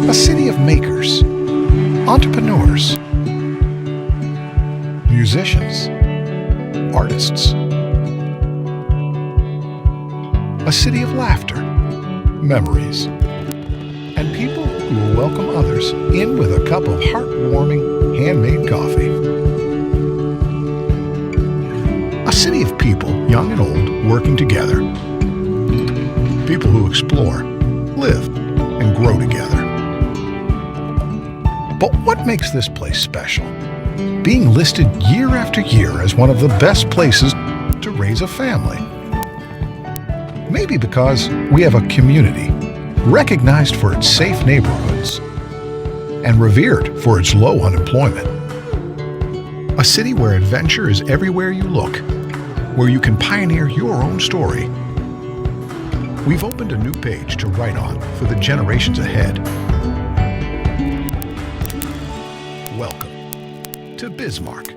A city of makers, entrepreneurs, musicians, artists. A city of laughter, memories, and people who will welcome others in with a cup of heartwarming handmade coffee. A city of people, young and old, working together. People who explore, live, and grow together. But what makes this place special? Being listed year after year as one of the best places to raise a family. Maybe because we have a community recognized for its safe neighborhoods and revered for its low unemployment. A city where adventure is everywhere you look, where you can pioneer your own story. We've opened a new page to write on for the generations ahead. Welcome to Bismarck.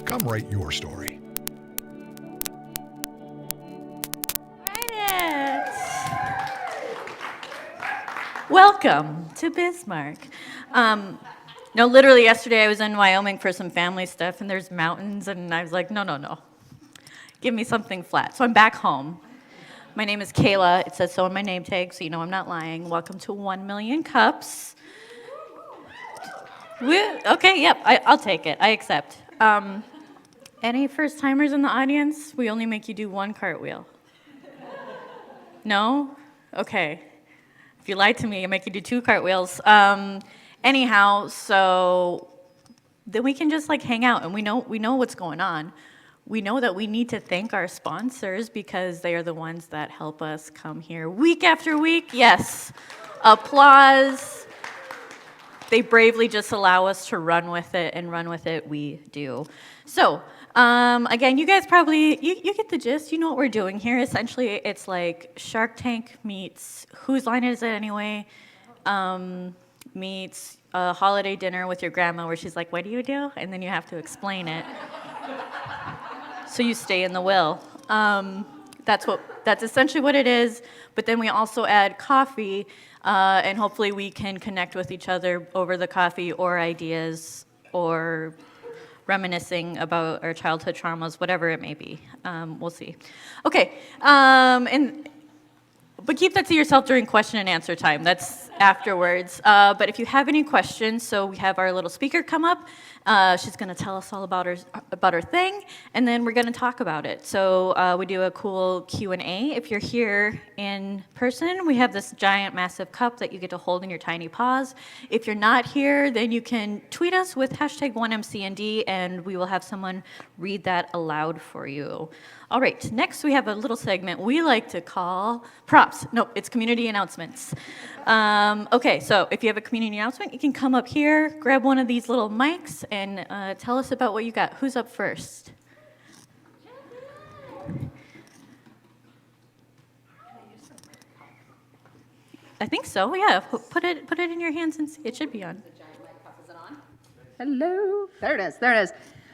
Come write your story. Write it. Welcome to Bismarck. No, literally yesterday I was in Wyoming for some family stuff, and there's mountains, and I was like, no. Give me something flat. So I'm back home. My name is Kayla. It says so on my name tag, so you know I'm not lying. Welcome to 1 million cups. Okay, yep, I'll take it. I accept. Any first-timers in the audience? We only make you do one cartwheel. No? Okay. If you lied to me, I make you do 2 cartwheels. Anyhow, so then we can just like hang out, and we know what's going on. We know that we need to thank our sponsors because they are the ones that help us come here week after week. Yes, applause. They bravely just allow us to run with it, and run with it we do. So, again, you guys probably, you get the gist. You know what we're doing here. Essentially, it's like Shark Tank meets Whose Line Is It Anyway? Meets a holiday dinner with your grandma where she's like, what do you do? And then you have to explain it. So you stay in the will. That's essentially what it is. But then we also add coffee, and hopefully we can connect with each other over the coffee, or ideas, or reminiscing about our childhood traumas, whatever it may be. We'll see. Okay, but keep that to yourself during question and answer time. That's afterwards. But if you have any questions, so we have our little speaker come up. She's going to tell us all about her thing, and then we're going to talk about it. So we do a cool Q&A. If you're here in person, we have this giant, massive cup that you get to hold in your tiny paws. If you're not here, then you can tweet us with hashtag 1MCND, and we will have someone read that aloud for you. All right, next we have a little segment we like to call props. No, it's community announcements. Okay, so if you have a community announcement, you can come up here, grab one of these little mics, and tell us about what you got. Who's up first? I think so, yeah. Put it in your hands and see. It should be on. Hello. There it is.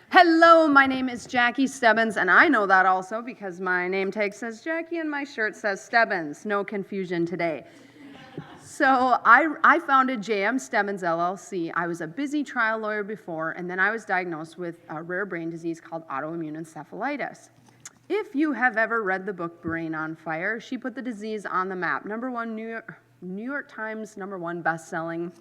Hello, my name is Jackie Stebbins, and I know that also because my name tag says Jackie and my shirt says Stebbins. No confusion today. So I founded JM Stebbins LLC. I was a busy trial lawyer before, and then I was diagnosed with a rare brain disease called autoimmune encephalitis. If you have ever read the book Brain on Fire, she put the disease on the map. New York Times #1 best-selling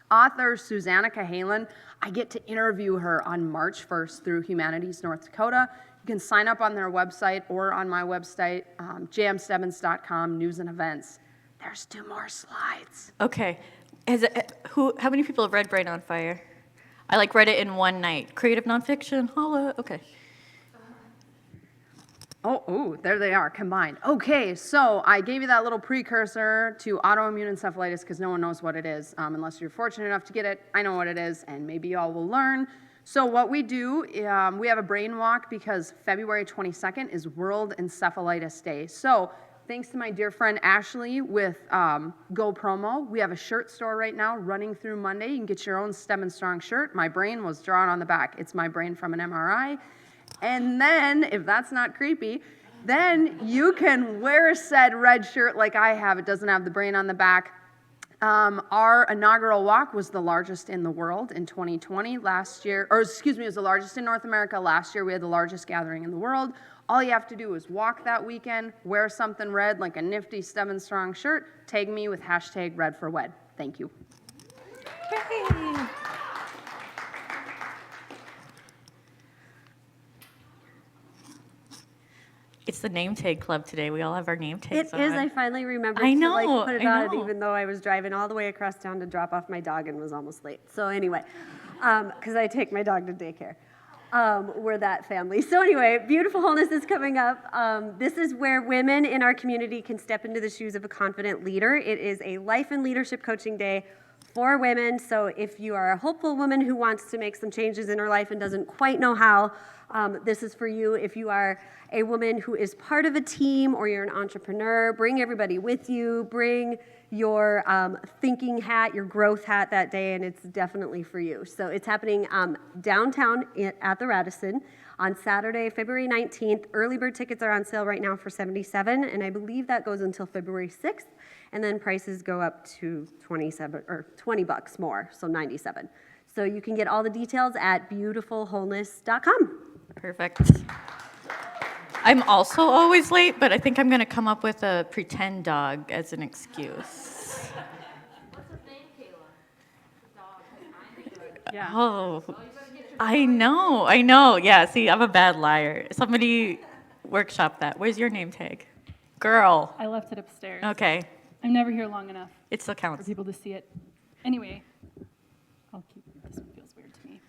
author Susanna Cahalan. I get to interview her on March 1st through Humanities North Dakota. You can sign up on their website or on my website, jmstebbins.com, news and events. There's 2 more slides. Okay. How many people have read Brain on Fire? I read it in one night. Creative nonfiction, holla. Okay. Oh, there they are, combined. Okay, so I gave you that little precursor to autoimmune encephalitis because no one knows what it is, unless you're fortunate enough to get it. I know what it is, and maybe y'all will learn. So what we do, we have a brain walk because February 22nd is World Encephalitis Day. So thanks to my dear friend Ashley with Go Promo, we have a shirt store right now running through Monday. You can get your own Stebbins Strong shirt. My brain was drawn on the back. It's my brain from an MRI. And then, if that's not creepy, then you can wear said red shirt like I have. It doesn't have the brain on the back. Our inaugural walk was the largest in the world in 2020. Last year, or excuse me, it was the largest in North America. Last year, we had the largest gathering in the world. All you have to do is walk that weekend, wear something red like a nifty Stebbins Strong shirt, tag me with hashtag #RedForWed. Thank you. Yay. It's the name tag club today. We all have our name tags It on. is. I finally remembered I to know, put it I on, know. even though I was driving all the way across town to drop off my dog and was almost late. So anyway, because I take my dog to daycare. We're that family. So anyway, Beautiful Wholeness is coming up. This is where women in our community can step into the shoes of a confident leader. It is a life and leadership coaching day for women. So if you are a hopeful woman who wants to make some changes in her life and doesn't quite know how, this is for you. If you are a woman who is part of a team or you're an entrepreneur, bring everybody with you. Bring your thinking hat, your growth hat that day, and it's definitely for you. So it's happening downtown at the Radisson on Saturday, February 19th. Early bird tickets are on sale right now for $77, and I believe that goes until February 6th, and then prices go up to $20 more, so $97. So you can get all the details at beautifulwholeness.com. Perfect. I'm also always late, but I think I'm going to come up with a pretend dog as an excuse. What's his name, Kayla? Dog. Yeah. Oh, I know. Yeah, see, I'm a bad liar. Somebody workshop that. Where's your name tag? Girl. I left it upstairs. Okay, I'm never here long enough it still for counts. people to see it. Anyway, I'll keep this one feels weird to me.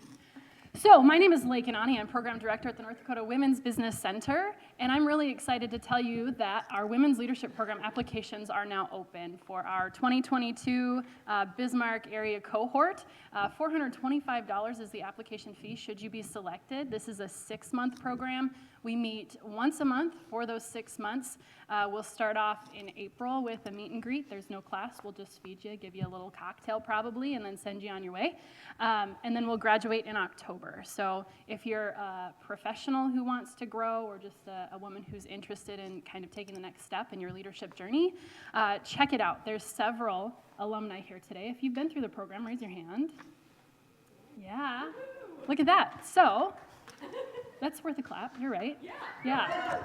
So my name is Lake Anani. I'm program director at the North Dakota Women's Business Center, and I'm really excited to tell you that our Women's Leadership Program applications are now open for our 2022 Bismarck area cohort. $425 is the application fee should you be selected. This is a 6-month program. We meet once a month for those 6 months. We'll start off in April with a meet and greet. There's no class. We'll just feed you, give you a little cocktail probably, and then send you on your way. And then we'll graduate in October. So if you're a professional who wants to grow or just a woman who's interested in kind of taking the next step in your leadership journey, check it out. There's several alumni here today. If you've been through the program, raise your hand. Yeah. Look at that. So that's worth a clap. You're right. Yeah.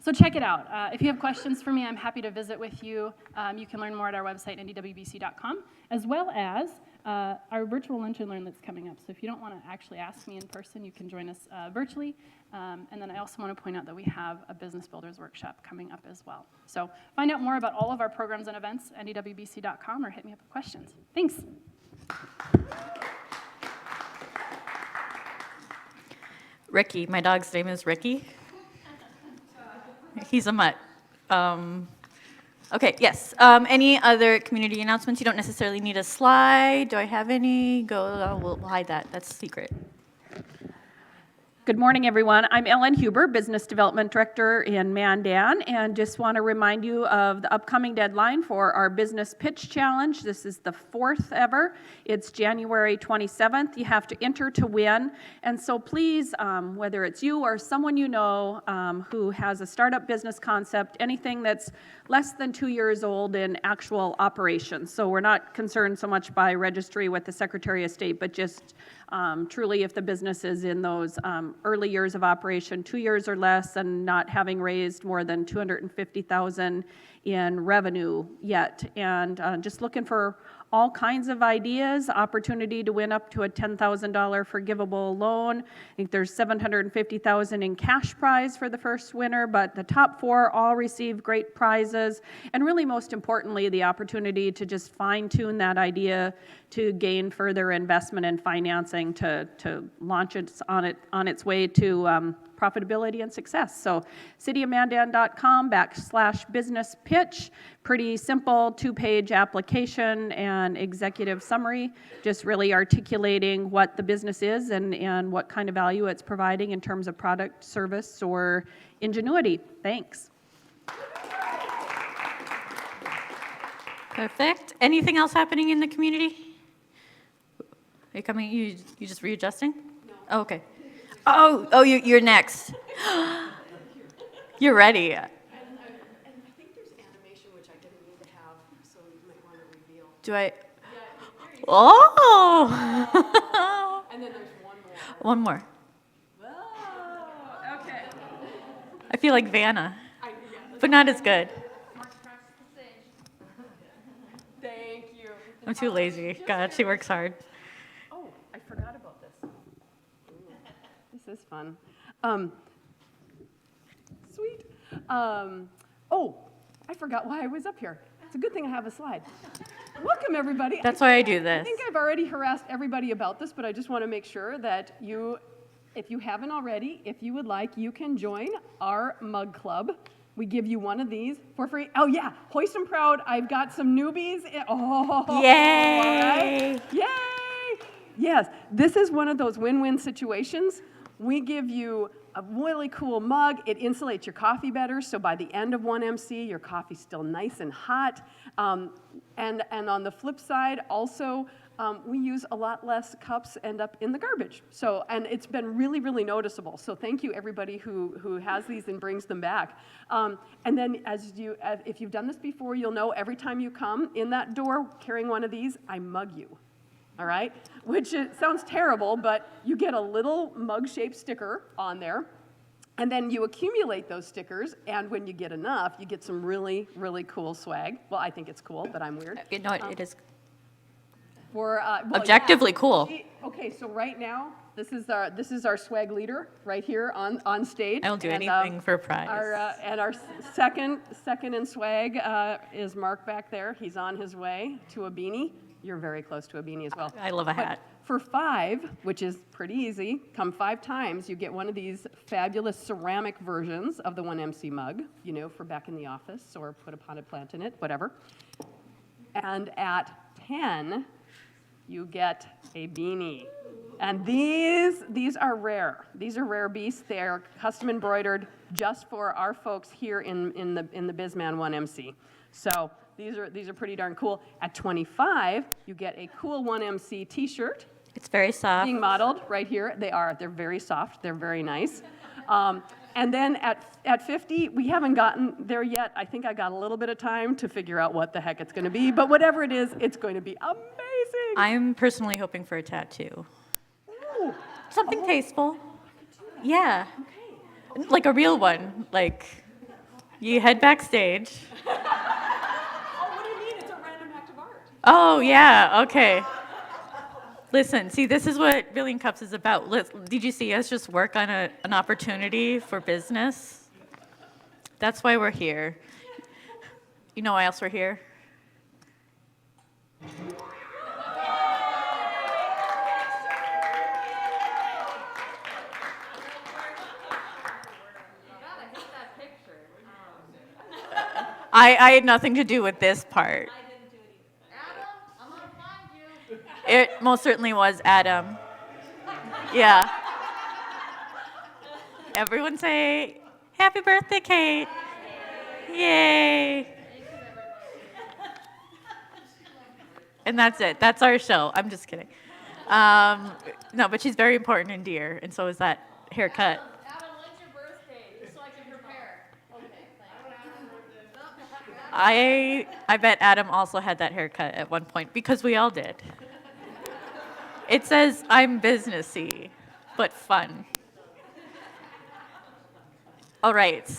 So check it out. If you have questions for me, I'm happy to visit with you. You can learn more at our website, ndwbc.com, as well as our virtual lunch and learn that's coming up. So if you don't want to actually ask me in person, you can join us virtually. And then I also want to point out that we have a Business Builders Workshop coming up as well. So find out more about all of our programs and events, ndwbc.com, or hit me up with questions. Thanks. Ricky, my dog's name is Ricky. He's a mutt. Okay, yes. Any other community announcements? You don't necessarily need a slide. Do I have any? We'll hide that. That's secret. Good morning, everyone. I'm Ellen Huber, Business Development Director in Mandan, and just want to remind you of the upcoming deadline for our Business Pitch Challenge. This is the 4th ever. It's January 27th. You have to enter to win, and so please, whether it's you or someone you know who has a startup business concept, anything that's less than 2 years old in actual operations. So we're not concerned so much by registry with the Secretary of State, but just truly if the business is in those early years of operation, 2 years or less, and not having raised more than $250,000 in revenue yet. And just looking for all kinds of ideas, opportunity to win up to a $10,000 forgivable loan. I think there's $750,000 in cash prize for the first winner, but the top 4 all receive great prizes. And really, most importantly, the opportunity to just fine-tune that idea to gain further investment and financing to launch it on its way to profitability and success. So cityofmandan.com/business pitch. Pretty simple 2-page application and executive summary, just really articulating what the business is and what kind of value it's providing in terms of product, service, or ingenuity. Thanks. Perfect. Anything else happening in the community? Are you coming? You just readjusting? No. Oh, okay. Oh, you're next. You're ready. And I think there's animation which I didn't need to have, so you might want to reveal. Do I? Oh! And then there's one more. One more. Oh, okay. I feel like Vanna, but not as good. Thank you. I'm too lazy. God, she works hard. Oh, I forgot about this. This is fun. Sweet. Oh, I forgot why I was up here. It's a good thing I have a slide. Welcome, everybody. That's why I do I this. think I've already harassed everybody about this, but I just want to make sure that you, if you haven't already, if you would like, you can join our mug club. We give you one of these for free. Oh yeah, hoist and proud. I've got some newbies. Oh, Yay! all right. Yay! Yes, this is one of those win-win situations. We give you a really cool mug. It insulates your coffee better, so by the end of 1MC, your coffee's still nice and hot. And on the flip side, also, we use a lot less cups end up in the garbage. So, and it's been really, really noticeable. So thank you, everybody who has these and brings them back. And then if you've done this before, you'll know every time you come in that door carrying one of these, I mug you. All right? Which sounds terrible, but you get a little mug-shaped sticker on there, and then you accumulate those stickers, and when you get enough, you get some really, really cool swag. Well, I think it's cool, but I'm weird. No, it is Well, objectively cool. Okay, so right now, this is our swag leader right here on stage. I will do And, anything for a prize. Our second in swag is Mark back there. He's on his way to a beanie. You're very close to a beanie as well. I love a But hat. for 5, which is pretty easy, come 5 times, you get one of these fabulous ceramic versions of the 1MC mug, for back in the office, or put a potted plant in it, whatever. And at 10, you get a beanie. And these are rare. These are rare beasts. They are custom embroidered just for our folks here in the BizMan 1MC. So these are pretty darn cool. At 25, you get a cool 1MC t-shirt. It's very soft. Being modeled right here. They're very soft. They're very nice. And then at 50, we haven't gotten there yet. I think I got a little bit of time to figure out what the heck it's going to be. But whatever it is, it's going to be amazing. I'm personally hoping for a tattoo. Ooh. Something tasteful. Yeah. Okay. Like a real one. Like, you head backstage. Oh, what do you mean? It's a random act of art. Oh, yeah, okay. Listen, see, this is what Billion Cups is about. Did you see us just work on an opportunity for business? That's why we're here. You know why else we're here? I had nothing to do with this part. I didn't do it either. Adam, I'm gonna find you. It most certainly was Adam. Yeah. Everyone say, happy birthday, Kate. Yay. And that's it. That's our show. I'm just kidding. No, but she's very important and dear, and so is that haircut. Adam, when's your birthday? Just so I can prepare. Okay, thanks. I bet Adam also had that haircut at one point, because we all did. It says, I'm businessy, but fun. All right.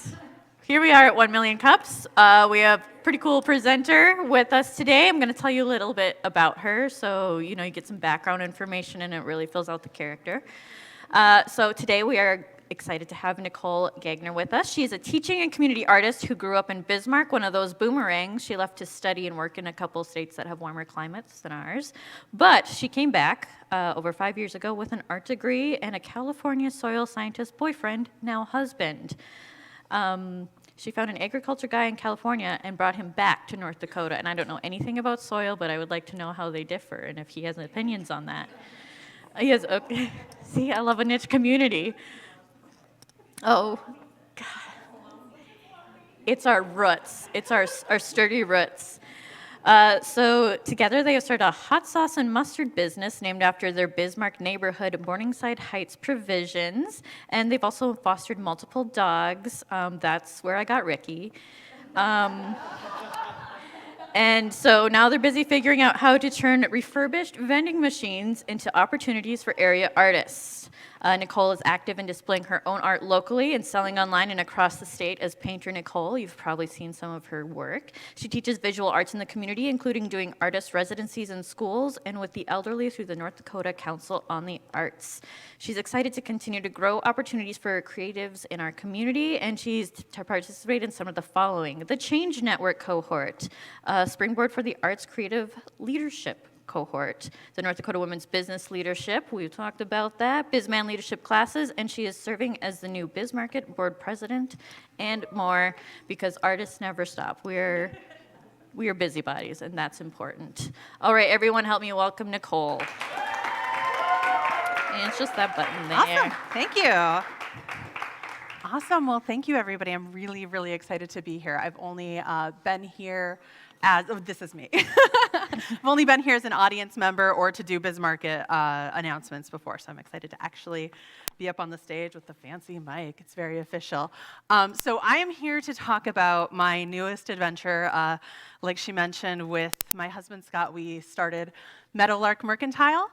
Here we are at 1 Million Cups. We have a pretty cool presenter with us today. I'm going to tell you a little bit about her, so you get some background information, and it really fills out the character. So today we are excited to have Nicole Gagner with us. She's a teaching and community artist who grew up in Bismarck, one of those boomerangs. She left to study and work in a couple states that have warmer climates than ours. But she came back over 5 years ago with an art degree and a California soil scientist boyfriend, now husband. She found an agriculture guy in California and brought him back to North Dakota. And I don't know anything about soil, but I would like to know how they differ and if he has opinions on that. He has, okay. See, I love a niche community. Oh, God. It's our roots. It's our sturdy roots. So together they have started a hot sauce and mustard business named after their Bismarck neighborhood, Morningside Heights Provisions. And they've also fostered multiple dogs. That's where I got Ricky. And so now they're busy figuring out how to turn refurbished vending machines into opportunities for area artists. Nicole is active in displaying her own art locally and selling online and across the state as Painter Nicole. You've probably seen some of her work. She teaches visual arts in the community, including doing artist residencies in schools and with the elderly through the North Dakota Council on the Arts. She's excited to continue to grow opportunities for creatives in our community, and she's to participate in some of the following: the Change Network cohort, Springboard for the Arts Creative Leadership cohort, the North Dakota Women's Business Leadership, we talked about that, BizMan Leadership classes, and she is serving as the new Biz Market Board President, and more, because artists never stop. We are busybodies, and that's important. All right, everyone help me welcome Nicole. And it's just that button there. Awesome, thank you. Awesome, well, thank you, everybody. I'm really, really excited to be here. I've only been here as, oh, this is me. I've only been here as an audience member or to do Biz Market announcements before, so I'm excited to actually be up on the stage with the fancy mic. It's very official. So I am here to talk about my newest adventure. Like she mentioned, with my husband Scott, we started Meadowlark Mercantile.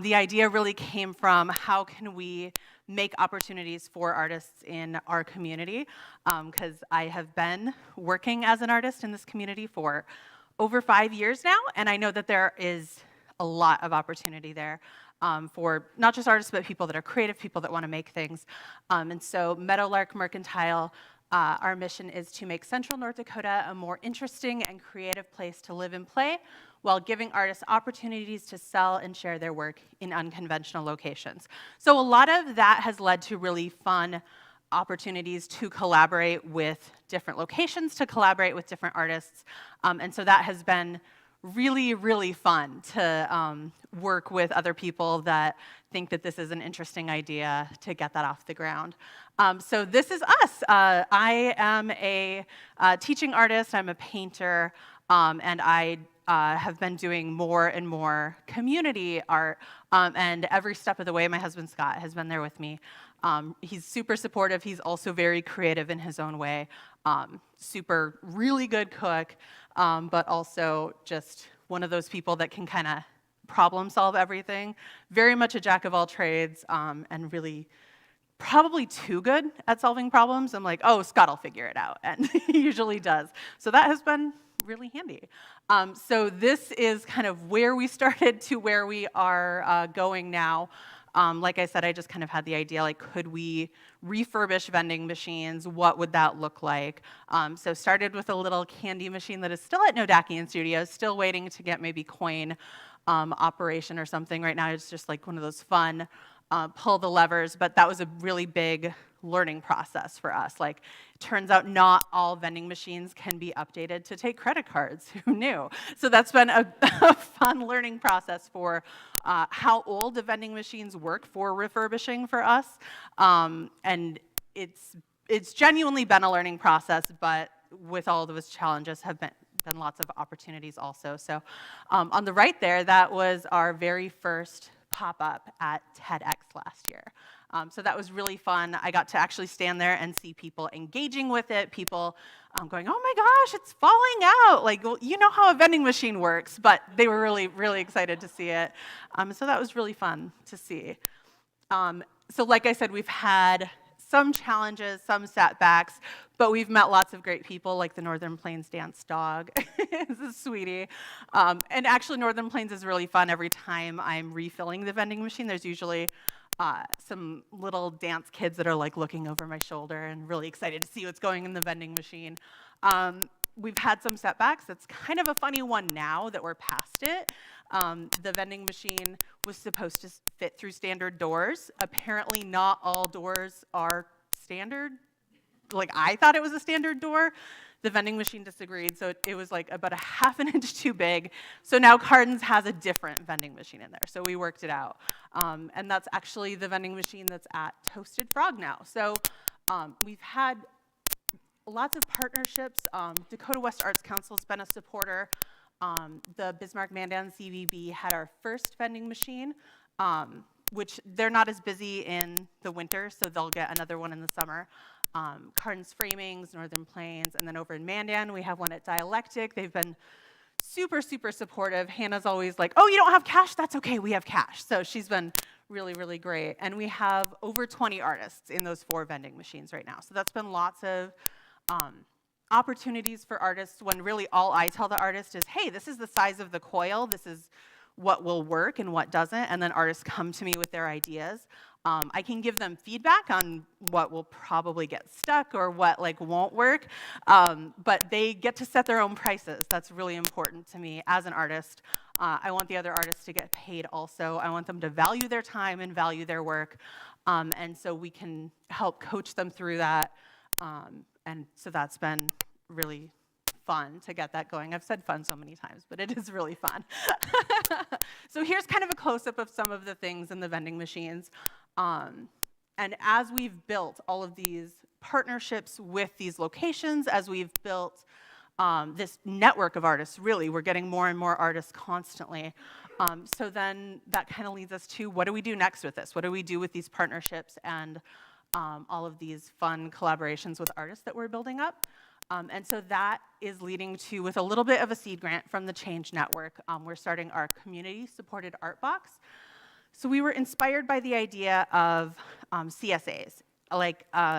The idea really came from how can we make opportunities for artists in our community, because I have been working as an artist in this community for over 5 years now, and I know that there is a lot of opportunity there for not just artists, but people that are creative, people that want to make things. And so Meadowlark Mercantile, our mission is to make Central North Dakota a more interesting and creative place to live and play, while giving artists opportunities to sell and share their work in unconventional locations. So a lot of that has led to really fun opportunities to collaborate with different locations, to collaborate with different artists. And so that has been really, really fun to work with other people that think that this is an interesting idea to get that off the ground. So this is us. I am a teaching artist, I'm a painter, and I have been doing more and more community art, and every step of the way, my husband Scott has been there with me. He's super supportive. He's also very creative in his own way. Really good cook, but also just one of those people that can kind of problem solve everything. Very much a jack of all trades, and really probably too good at solving problems. I'm like, oh, Scott will figure it out, and he usually does. So that has been really handy. So this is kind of where we started to where we are going now. Like I said, I just kind of had the idea, like, could we refurbish vending machines? What would that look like? So started with a little candy machine that is still at Nodakian Studios, still waiting to get maybe coin operation or something. Right now it's just like one of those fun pull the levers, but that was a really big learning process for us. Like, it turns out not all vending machines can be updated to take credit cards. Who knew? So that's been a fun learning process for how old the vending machines work for refurbishing for us. And it's genuinely been a learning process, but with all those challenges have been lots of opportunities also. So on the right there, that was our very first pop-up at TEDx last year. So that was really fun. I got to actually stand there and see people engaging with it, people going, oh my gosh, it's falling out. Like, well, you know how a vending machine works, but they were really, really excited to see it. So that was really fun to see. So like I said, we've had some challenges, some setbacks, but we've met lots of great people, like the Northern Plains dance dog. This is Sweetie. And actually, Northern Plains is really fun. Every time I'm refilling the vending machine, there's usually some little dance kids that are like looking over my shoulder and really excited to see what's going in the vending machine. We've had some setbacks. It's kind of a funny one now that we're past it. The vending machine was supposed to fit through standard doors. Apparently not all doors are standard. Like, I thought it was a standard door. The vending machine disagreed, so it was like about a ½ an inch too big. So now Cardin's has a different vending machine in there, so we worked it out. And that's actually the vending machine that's at Toasted Frog now. So we've had lots of partnerships. Dakota West Arts Council has been a supporter. The Bismarck-Mandan CVB had our first vending machine, which they're not as busy in the winter, so they'll get another one in the summer. Cardin's Framings, Northern Plains, and then over in Mandan, we have one at Dialectic. They've been super, super supportive. Hannah's always like, oh, you don't have cash? That's okay, we have cash. So she's been really, really great. And we have over 20 artists in those 4 vending machines right now. So that's been lots of opportunities for artists when really all I tell the artist is, hey, this is the size of the coil, this is what will work and what doesn't, and then artists come to me with their ideas. I can give them feedback on what will probably get stuck or what won't work, but they get to set their own prices. That's really important to me as an artist. I want the other artists to get paid also. I want them to value their time and value their work, and so we can help coach them through that. And so that's been really fun to get that going. I've said fun so many times, but it is really fun. So here's kind of a close-up of some of the things in the vending machines. And as we've built all of these partnerships with these locations, as we've built this network of artists, really, we're getting more and more artists constantly. So then that kind of leads us to, what do we do next with this? What do we do with these partnerships and all of these fun collaborations with artists that we're building up? And so that is leading to, with a little bit of a seed grant from the Change Network, we're starting our community-supported art box. So we were inspired by the idea of CSAs.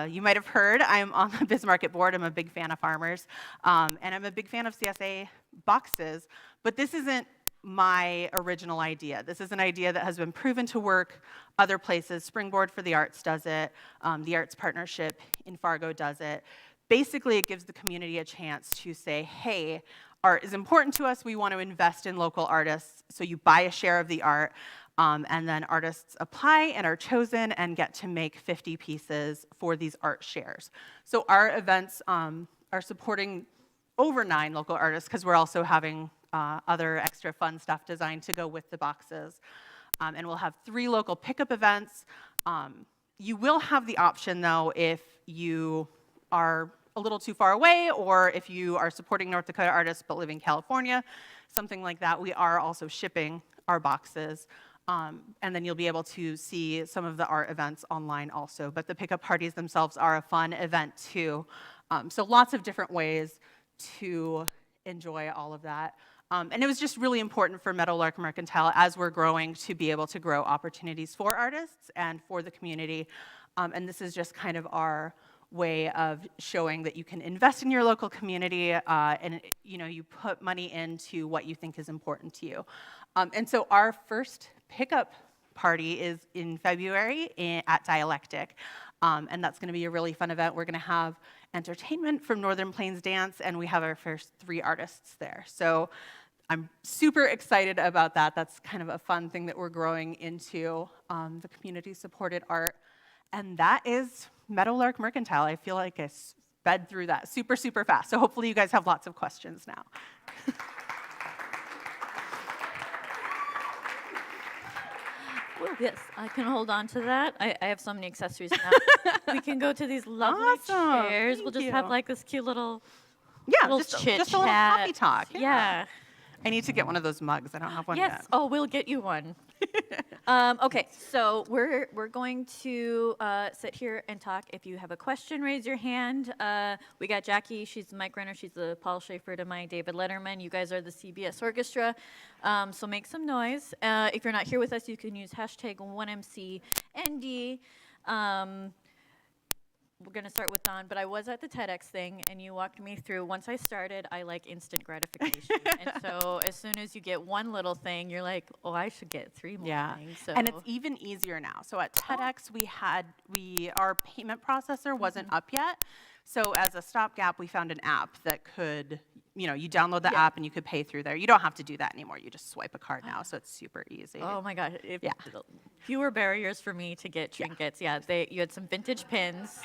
You might have heard, I'm on the Biz Market board. I'm a big fan of farmers, and I'm a big fan of CSA boxes, but this isn't my original idea. This is an idea that has been proven to work other places. Springboard for the Arts does it. The Arts Partnership in Fargo does it. Basically, it gives the community a chance to say, hey, art is important to us. We want to invest in local artists. So you buy a share of the art, and then artists apply and are chosen and get to make 50 pieces for these art shares. So our events are supporting over 9 local artists, because we're also having other extra fun stuff designed to go with the boxes. And we'll have 3 local pickup events. You will have the option, though, if you are a little too far away, or if you are supporting North Dakota artists but live in California, something like that. We are also shipping our boxes. And then you'll be able to see some of the art events online also. But the pickup parties themselves are a fun event too. So lots of different ways to enjoy all of that. And it was just really important for Meadowlark Mercantile, as we're growing, to be able to grow opportunities for artists and for the community. And this is just kind of our way of showing that you can invest in your local community, and you put money into what you think is important to you. And so our first pickup party is in February at Dialectic, and that's going to be a really fun event. We're going to have entertainment from Northern Plains Dance, and we have our first 3 artists there. So I'm super excited about that. That's kind of a fun thing that we're growing into, the community-supported art. And that is Meadowlark Mercantile. I feel like I sped through that super, super fast. So hopefully you guys have lots of questions now. Well, yes, I can hold on to that. I have so many accessories now. We can go to these lovely chairs. We'll just have this cute little just a little coffee talk. Yeah. I need to get one of those mugs. I don't have one yet. Yes. Oh, we'll get you one. Okay, so we're going to sit here and talk. If you have a question, raise your hand. We got Jackie. She's the mic runner. She's the Paul Schaefer to my David Letterman. You guys are the CBS Orchestra. So make some noise. If you're not here with us, you can use hashtag 1MCND. We're going to start with Don, but I was at the TEDx thing, and you walked me through. Once I started, I like instant gratification. And so as soon as you get one little thing, you're like, oh, I should get 3 more things. So. And it's even easier now. So at TEDx, our payment processor wasn't up yet. So as a stopgap, we found an app that could, you download the app and you could pay through there. You don't have to do that anymore. You just swipe a card now, so it's super easy. Oh my God. Fewer barriers for me to get trinkets. Yeah, you had some vintage pins,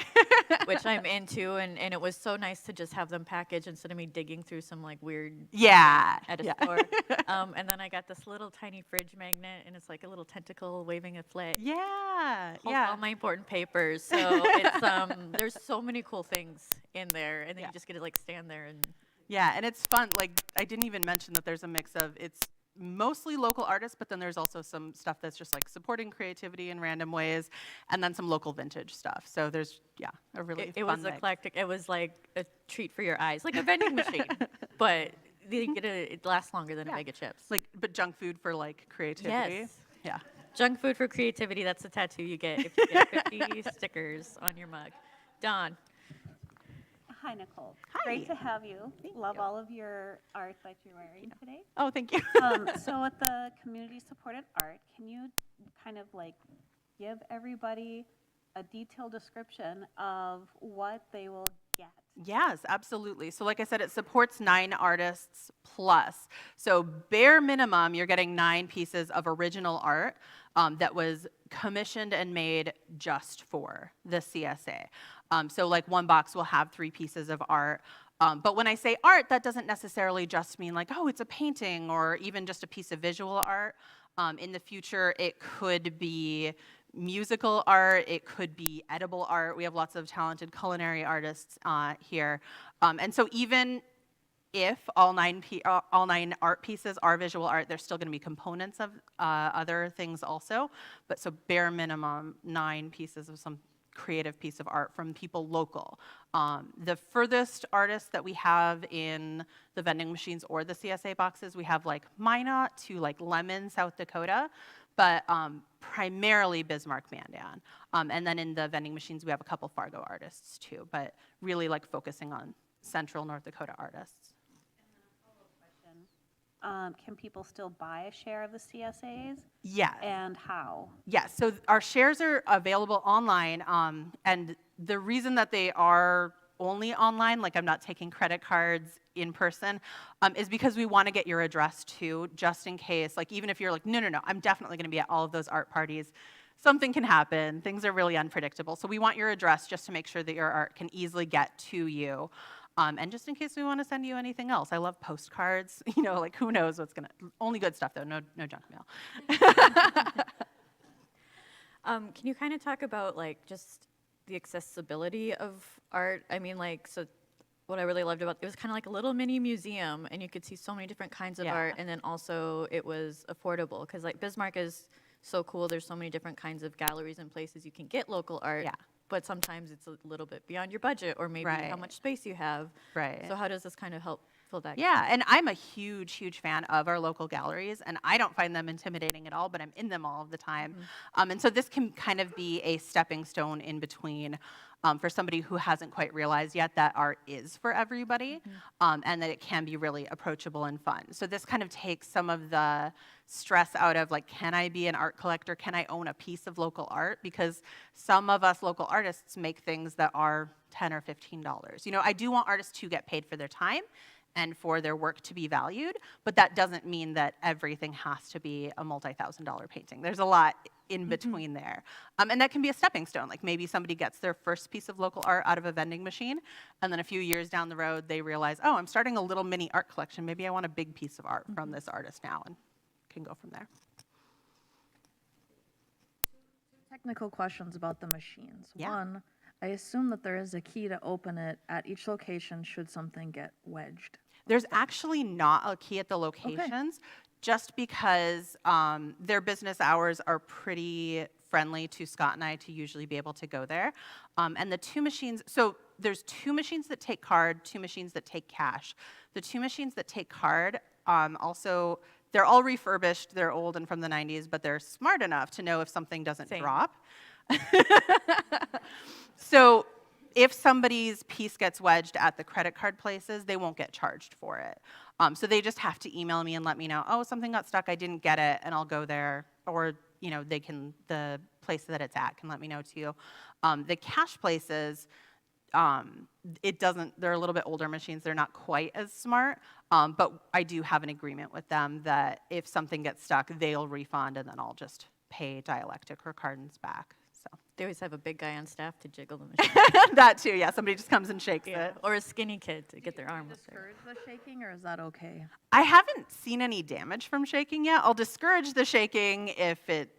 which I'm into, and it was so nice to just have them packaged instead of me digging through some weird at a store. And then I got this little tiny fridge magnet, and it's like a little tentacle waving a flag. Holds all my important papers. So it's there's so many cool things in there, and then you just get to stand there and. Yeah, and it's fun. I didn't even mention that there's a mix of, it's mostly local artists, but then there's also some stuff that's just supporting creativity in random ways, and then some local vintage stuff. So there's, a really fun It was eclectic. It was like a treat for your eyes, like a vending machine, but It lasts longer than a bag of chips. Like, but junk food for like creativity. Yes. Yeah. Junk food for creativity, that's the tattoo you get if you get 50 stickers on your mug. Dawn. Hi, Nicole. Hi. Great to have you. Love you. all of your art that you're wearing today. Oh, thank you. So with the community-supported art, can you kind of like give everybody a detailed description of what they will get? Yes, absolutely. So like I said, it supports 9 artists plus. So bare minimum, you're getting 9 pieces of original art that was commissioned and made just for the CSA. So like one box will have 3 pieces of art. But when I say art, that doesn't necessarily just mean like, oh, it's a painting or even just a piece of visual art. In the future, it could be musical art, it could be edible art. We have lots of talented culinary artists here. And so even if all 9 art pieces are visual art, there's still going to be components of other things also. But so bare minimum, 9 pieces of some creative piece of art from people local. The furthest artists that we have in the vending machines or the CSA boxes, we have like Minot to like Lemon, South Dakota, but primarily Bismarck, Mandan. And then in the vending machines, we have a couple Fargo artists too, but really like focusing on central North Dakota artists. Can people still buy a share of the CSAs? Yes. And how? Yes, so our shares are available online, and the reason that they are only online, like I'm not taking credit cards in person, is because we want to get your address too, just in case, like even if you're like, no, I'm definitely going to be at all of those art parties, something can happen, things are really unpredictable, so we want your address just to make sure that your art can easily get to you. And just in case we want to send you anything else. I love postcards, like who knows what's gonna, only good stuff though, no junk mail. Can you kind of talk about like just the accessibility of art? I mean, like, so what I really loved about it was kind of like a little mini museum, and you could see so many different kinds of art, and then also it was affordable because like Bismarck is so cool. There's so many different kinds of galleries and places you can get local art. Yeah. But sometimes it's a little bit beyond your budget or maybe how much space you have. Right. So how does this kind of help fill that gap? Yeah, and I'm a huge fan of our local galleries, and I don't find them intimidating at all, but I'm in them all of the time. And so this can kind of be a stepping stone in between for somebody who hasn't quite realized yet that art is for everybody, and that it can be really approachable and fun. So this kind of takes some of the stress out of like, can I be an art collector? Can I own a piece of local art? Because some of us local artists make things that are $10 or $15. I do want artists to get paid for their time and for their work to be valued, but that doesn't mean that everything has to be a multi-$1,000 painting. There's a lot in between there. And that can be a stepping stone. Like maybe somebody gets their first piece of local art out of a vending machine, and then a few years down the road, they realize, oh, I'm starting a little mini art collection. Maybe I want a big piece of art from this artist now, and can go from there. Technical questions about the machines. Yeah. One, I assume that there is a key to open it at each location should something get wedged. There's actually not a key at the locations, just because their business hours are pretty friendly to Scott and I to usually be able to go there. And the 2 machines, so there's 2 machines that take card, 2 machines that take cash. The 2 machines that take card also, they're all refurbished, they're old and from the 90s, but they're smart enough to know if something doesn't drop. So if somebody's piece gets wedged at the credit card places, they won't get charged for it. So they just have to email me and let me know, oh, something got stuck, I didn't get it, and I'll go there. Or, the place that it's at can let me know too. The cash places, they're a little bit older machines, they're not quite as smart, but I do have an agreement with them that if something gets stuck, they'll refund and then I'll just pay dialectic or cardons back. So They always have a big guy on staff to jiggle the machine. that too, yeah, somebody just comes and shakes it. Or a skinny kid to get their arm up there. Discourage the shaking, or is that okay? I haven't seen any damage from shaking yet. I'll discourage the shaking if it,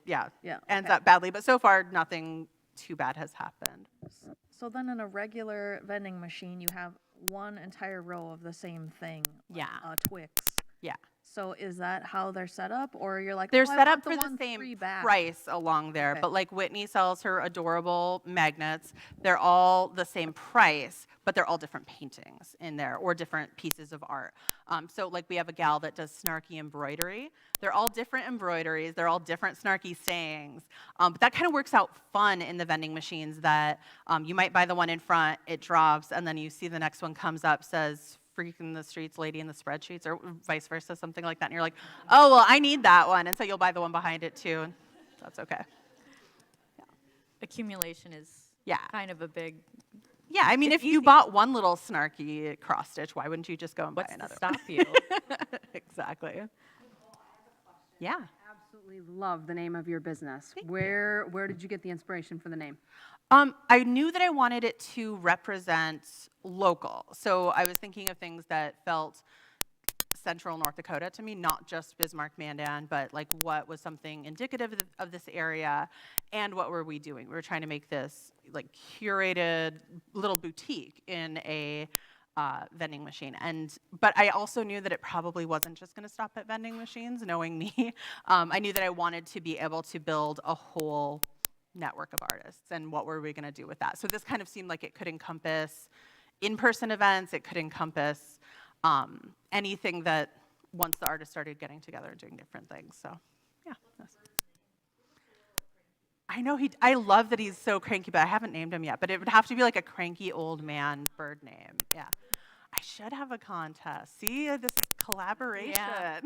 ends up badly, but so far nothing too bad has happened. So then in a regular vending machine, you have one entire row of the same thing. Yeah. Twix. Yeah. So is that how they're set up, or you're like, They're "Oh, I set want up for the 1-3 same back." price along there, Okay. but like Whitney sells her adorable magnets, they're all the same price, but they're all different paintings in there or different pieces of art. So like we have a gal that does snarky embroidery. They're all different embroideries, they're all different snarky sayings. But that kind of works out fun in the vending machines that you might buy the one in front, it drops, and then you see the next one comes up, says, freak in the streets, lady in the spreadsheets, or vice versa, something like that. And you're like, oh, well, I need that one. And so you'll buy the one behind it too. And that's okay. Accumulation is Yeah. kind of a big. Yeah, I mean, It's if you easy. bought one little snarky cross stitch, why wouldn't you just go and buy What's to another stop one? you? Exactly. Yeah. Absolutely love the name of your business. Where did you get the inspiration for the name? I knew that I wanted it to represent local. So I was thinking of things that felt central North Dakota to me, not just Bismarck, Mandan, but like what was something indicative of this area, and what were we doing? We were trying to make this like curated little boutique in a vending machine. But I also knew that it probably wasn't just going to stop at vending machines, knowing me. I knew that I wanted to be able to build a whole network of artists, and what were we going to do with that? So this kind of seemed like it could encompass in-person events, it could encompass anything that once the artists started getting together and doing different things. So yeah. I know I love that he's so cranky, but I haven't named him yet. But it would have to be like a cranky old man bird name. Yeah. I should have a contest. See, this collaboration. Yeah.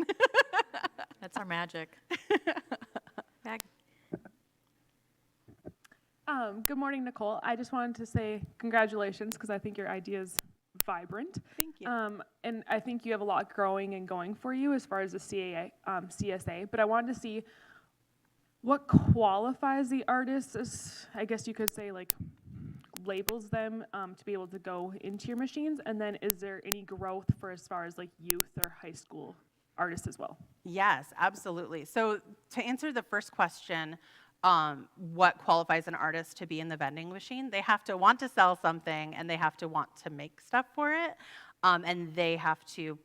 That's our magic. Back. Good morning, Nicole. I just wanted to say congratulations because I think your idea is vibrant. Thank you. And I think you have a lot growing and going for you as far as the CSA. But I wanted to see what qualifies the artist as, I guess you could say, like labels them to be able to go into your machines. And then is there any growth for as far as like youth or high school artists as well? Yes, absolutely. So to answer the first question, what qualifies an artist to be in the vending machine? They have to want to sell something, and they have to want to make stuff for it, and they have to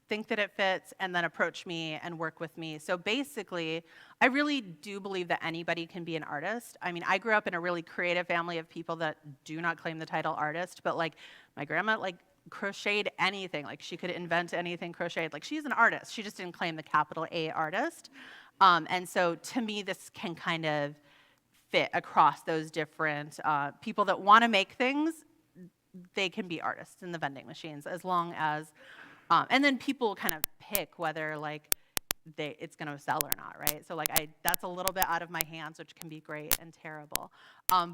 think that it fits and then approach me and work with me. So basically, I really do believe that anybody can be an artist. I mean, I grew up in a really creative family of people that do not claim the title artist, but like my grandma like crocheted anything. Like she could invent anything crocheted. Like she's an artist. She just didn't claim the capital A artist. And so to me, this can kind of fit across those different people that want to make things. They can be artists in the vending machines as long as, and then people kind of pick whether like it's going to sell or not, right? So like that's a little bit out of my hands, which can be great and terrible.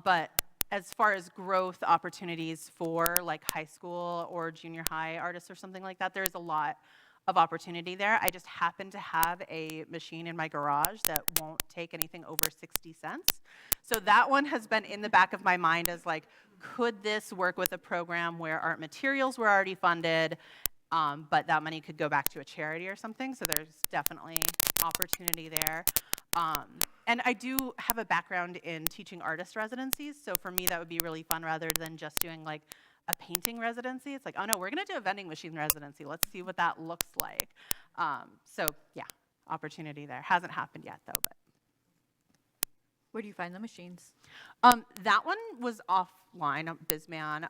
But as far as growth opportunities for like high school or junior high artists or something like that, there's a lot of opportunity there. I just happen to have a machine in my garage that won't take anything over 60 cents. So that one has been in the back of my mind as like, could this work with a program where art materials were already funded, but that money could go back to a charity or something? So there's definitely opportunity there. And I do have a background in teaching artist residencies. So for me, that would be really fun rather than just doing like a painting residency. It's like, oh no, we're gonna do a vending machine residency. Let's see what that looks like. So yeah, opportunity there. Hasn't happened yet though, but. Where do you find the machines? That one was offline, Bizman.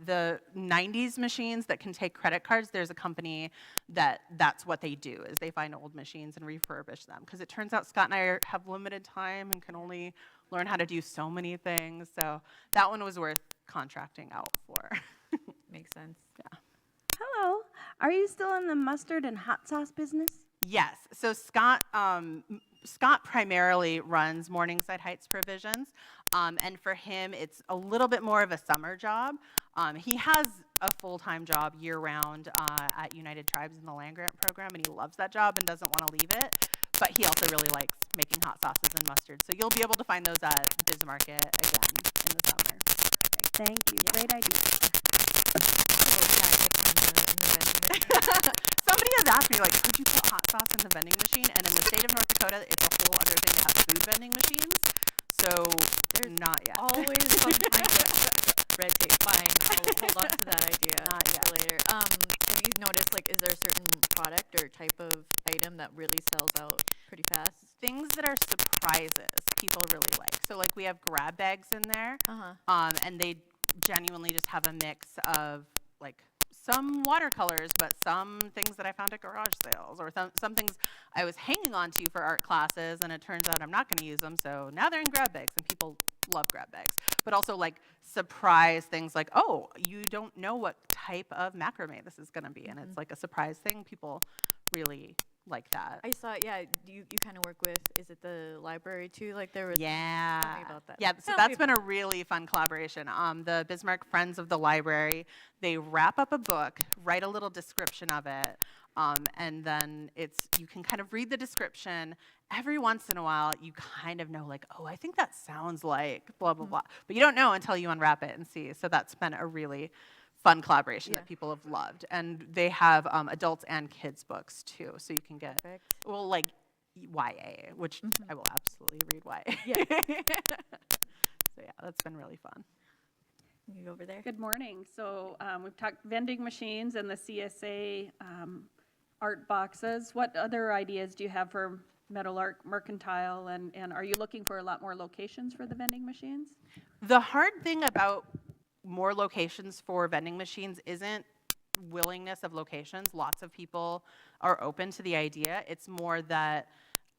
The 90s machines that can take credit cards, there's a company that's what they do, is they find old machines and refurbish them. Because it turns out Scott and I have limited time and can only learn how to do so many things. So that one was worth contracting out for. Makes sense. Yeah. Hello. Are you still in the mustard and hot sauce business? Yes. So Scott primarily runs Morningside Heights Provisions, and for him, it's a little bit more of a summer job. He has a full-time job year-round at United Tribes in the land-grant program, and he loves that job and doesn't want to leave it, but he also really likes making hot sauces and mustard. So you'll be able to find those at Bismarcket again in the summer. Thank you. Yeah. Great idea. Somebody has asked me, like, could you put hot sauce in the vending machine? And in the state of North Dakota, it's a whole other thing to have food vending machines. So there's not yet. Always some kind of red tape. Fine, I'll hold on to that idea Not yet. for later. Have you noticed, like, is there a certain product or type of item that really sells out pretty fast? Things that are surprises people really like. So like we have grab bags in there, and they genuinely just have a mix of like some watercolors, but some things that I found at garage sales, or some things I was hanging on to for art classes, and it turns out I'm not going to use them, so now they're in grab bags, and people love grab bags. But also like surprise things like, oh, you don't know what type of macrame this is going to be, and it's like a surprise thing. People really like that. I saw, yeah, you kind of work with, is it the library too? Like there was, Yeah. tell me about that. Yeah, so that's been a really fun collaboration. The Bismarck Friends of the Library, they wrap up a book, write a little description of it, and then you can kind of read the description. Every once in a while, you kind of know like, oh, I think that sounds like blah, blah, blah. But you don't know until you unwrap it and see. So that's been a really fun collaboration that people have loved. And they have adults and kids books too. So you can get, well, like YA, which I will absolutely read YA. Yeah. So yeah, that's been really fun. You go over there. Good morning. So we've talked vending machines and the CSA art boxes. What other ideas do you have for Meadowlark Mercantile? And are you looking for a lot more locations for the vending machines? The hard thing about more locations for vending machines isn't willingness of locations. Lots of people are open to the idea. It's more that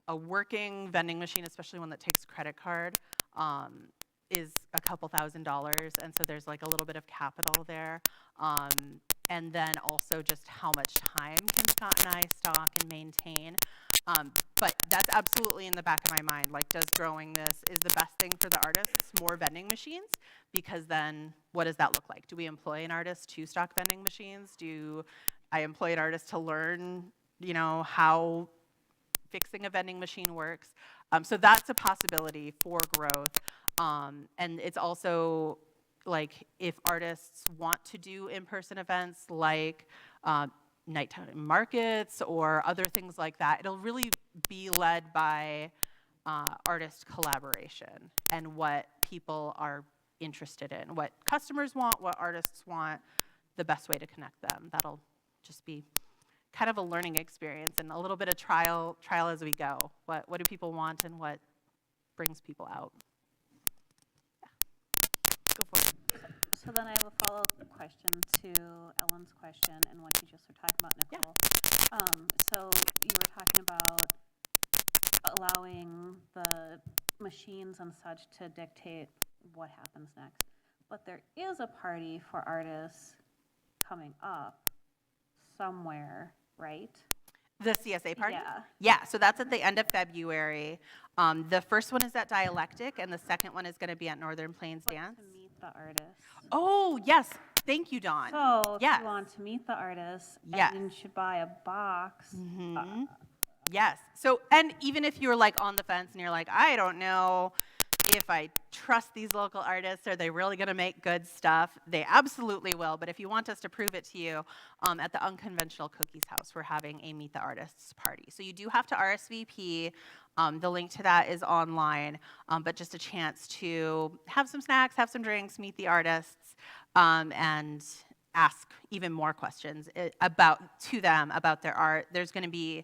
a working vending machine, especially one that takes credit card, is a couple $1,000s, and so there's like a little bit of capital there. And then also just how much time can Scott and I stock and maintain. But that's absolutely in the back of my mind. Like, does growing this is the best thing for the artists, more vending machines? Because then what does that look like? Do we employ an artist to stock vending machines? Do I employ an artist to learn, how fixing a vending machine works? So that's a possibility for growth. And it's also like if artists want to do in-person events like nighttime markets or other things like that, it'll really be led by artist collaboration and what people are interested in, what customers want, what artists want, the best way to connect them. That'll just be kind of a learning experience and a little bit of trial as we go. What do people want and what brings people out? Go for it. So then I have a follow-up question to Ellen's question and what you just were talking about, Nicole. So you were talking about allowing the machines and such to dictate what happens next. But there is a party for artists coming up somewhere, right? The CSA party? Yeah. Yeah, so that's at the end of February. The first one is at Dialectic, and the second one is going to be at Northern Plains Dance. To meet the artists. Oh, yes. Thank you, Dawn. So if yes. you want to meet the artists, Yes. and you should buy a box. Yes. So, and even if you're like on the fence and you're like, I don't know if I trust these local artists, are they really going to make good stuff? They absolutely will. But if you want us to prove it to you, at the Unconventional Cookies House, we're having a Meet the Artists party. So you do have to RSVP. The link to that is online, but just a chance to have some snacks, have some drinks, meet the artists, and ask even more questions about their art. There's going to be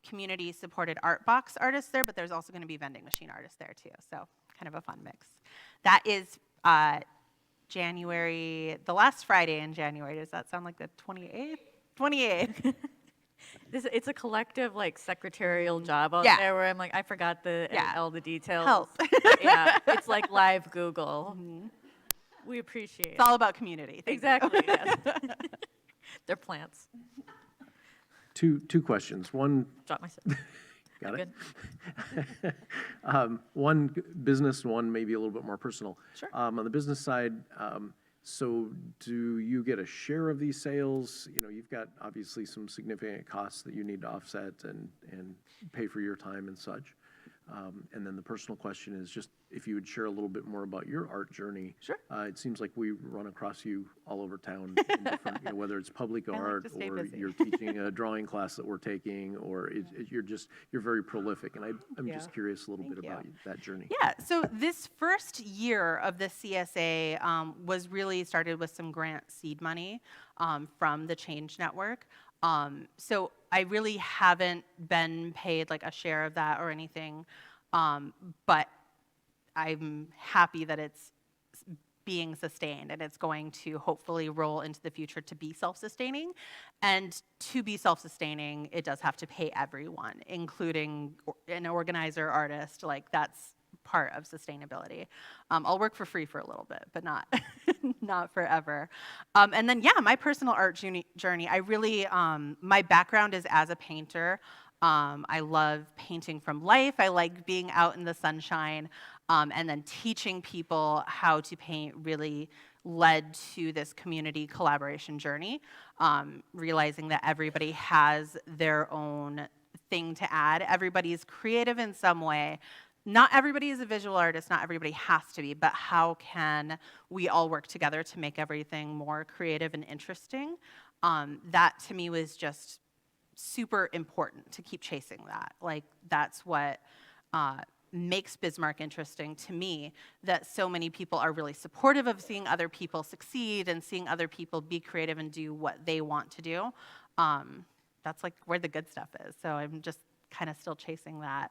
community-supported art box artists there, but there's also going to be vending machine artists there too. So kind of a fun mix. That is January, the last Friday in January. Does that sound like the 28th? 28th. It's a collective like secretarial job out there where I'm like, I forgot all the details. Help. Yeah, it's like live Google. We appreciate it. It's all about community. Exactly, yes. They're plants. Two questions. One. Drop myself. Got it. One business, one maybe a little bit more personal. Sure. On the business side, so do you get a share of these sales? You've got obviously some significant costs that you need to offset and pay for your time and such. And then the personal question is just if you would share a little bit more about your art journey. Sure. It seems like we run across you all over town, in different, whether it's public art or you're teaching a drawing class that we're taking, or you're very prolific. And I'm just curious a little bit about that journey. Yeah, so this first year of the CSA was really started with some grant seed money from the Change Network. So I really haven't been paid like a share of that or anything, but I'm happy that it's being sustained and it's going to hopefully roll into the future to be self-sustaining. And to be self-sustaining, it does have to pay everyone, including an organizer, artist, like that's part of sustainability. I'll work for free for a little bit, but not not forever. And then, yeah, my personal art journey, I really, my background is as a painter. I love painting from life. I like being out in the sunshine, and then teaching people how to paint really led to this community collaboration journey, realizing that everybody has their own thing to add. Everybody's creative in some way. Not everybody is a visual artist, not everybody has to be, but how can we all work together to make everything more creative and interesting? That to me was just super important to keep chasing that. Like that's what makes Bismarck interesting to me, that so many people are really supportive of seeing other people succeed and seeing other people be creative and do what they want to do. That's like where the good stuff is. So I'm just kind of still chasing that.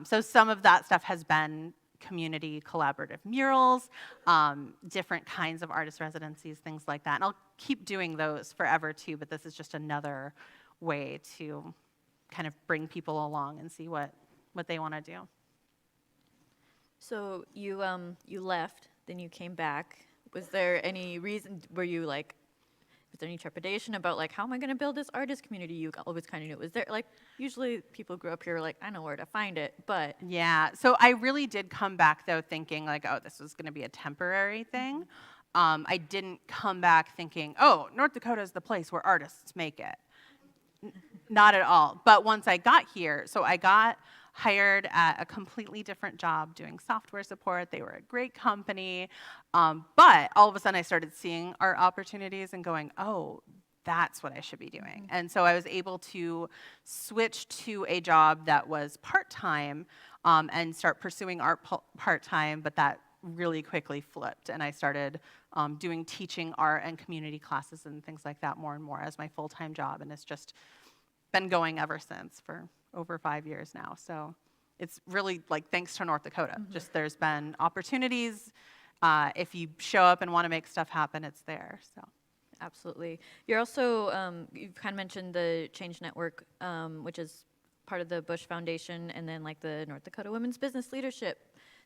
So some of that stuff has been community collaborative murals, different kinds of artist residencies, things like that. And I'll keep doing those forever too, but this is just another way to kind of bring people along and see what they want to do. So you left, then you came back. Was there any reason, were you like, was there any trepidation about like, how am I going to build this artist community? You always kind of knew. Was there like, usually people grew up here like, I know where to find it, but. Yeah, so I really did come back though thinking like, oh, this was going to be a temporary thing. I didn't come back thinking, oh, North Dakota is the place where artists make it. Not at all. But once I got here, so I got hired at a completely different job doing software support. They were a great company. But all of a sudden I started seeing art opportunities and going, oh, that's what I should be doing. And so I was able to switch to a job that was part-time and start pursuing art part-time, but that really quickly flipped. And I started doing teaching art and community classes and things like that more and more as my full-time job. And it's just been going ever since for over 5 years now. So it's really like thanks to North Dakota. Just there's been opportunities. If you show up and want to make stuff happen, it's there. So. Absolutely. You're also, you've kind of mentioned the Change Network, which is part of the Bush Foundation, and then like the North Dakota Women's Business Leadership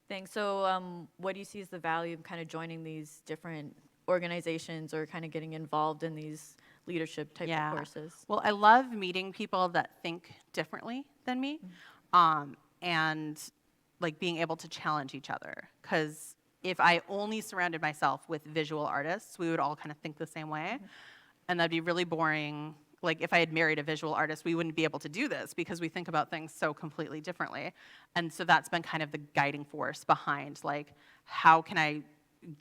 thing. So what do you see as the value of kind of joining these different organizations or kind of getting involved in these leadership type of courses? Well, I love meeting people that think differently than me, and like being able to challenge each other. Because if I only surrounded myself with visual artists, we would all kind of think the same way, and that'd be really boring. Like if I had married a visual artist, we wouldn't be able to do this because we think about things so completely differently. And so that's been kind of the guiding force behind like, how can I